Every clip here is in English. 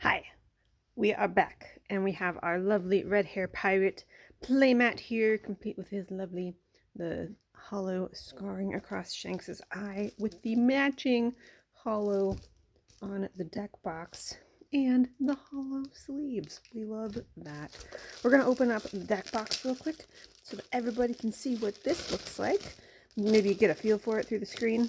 Hi, we are back and we have our lovely red hair pirate playmat here, complete with his lovely, the hollow scarring across Shanks's eye with the matching hollow on the deck box and the hollow sleeves. We love that. We're going to open up the deck box real quick so that everybody can see what this looks like. Maybe get a feel for it through the screen.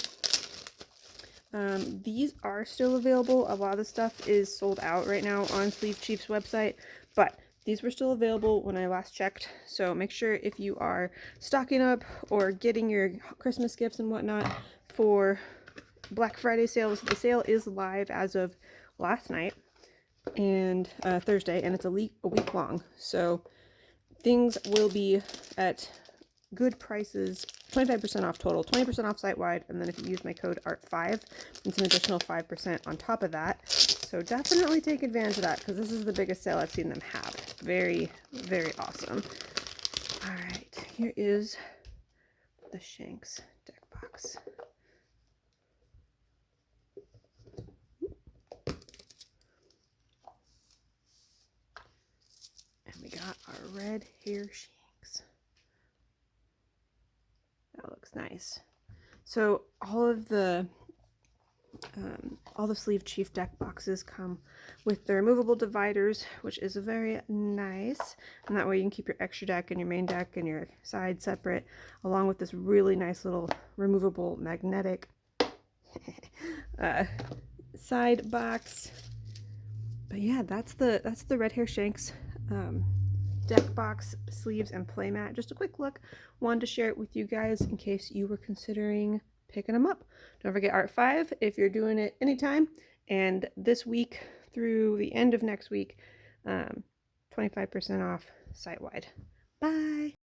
These are still available. A lot of the stuff is sold out right now on SleeveChief's website, but these were still available when I last checked. So make sure if you are stocking up or getting your Christmas gifts and whatnot for Black Friday sales, the sale is live as of last night and Thursday, and it's a week long. So things will be at good prices, 25% off total, 20% off site-wide, and then if you use my code ART5, it's an additional 5% on top of that. So definitely take advantage of that because this is the biggest sale I've seen them have. Very, very awesome. All right, here is the Shanks deck box. And we got our red hair Shanks. That looks nice. So all the SleeveChief deck boxes come with the removable dividers, which is very nice. And that way you can keep your extra deck and your main deck and your side separate, along with this really nice little removable magnetic side box. But yeah, that's the Red Hair Shanks deck box, sleeves, and playmat. Just a quick look. Wanted to share it with you guys in case you were considering picking them up. Don't forget ART5 if you're doing it anytime. And this week through the end of next week, 25% off site-wide. Bye!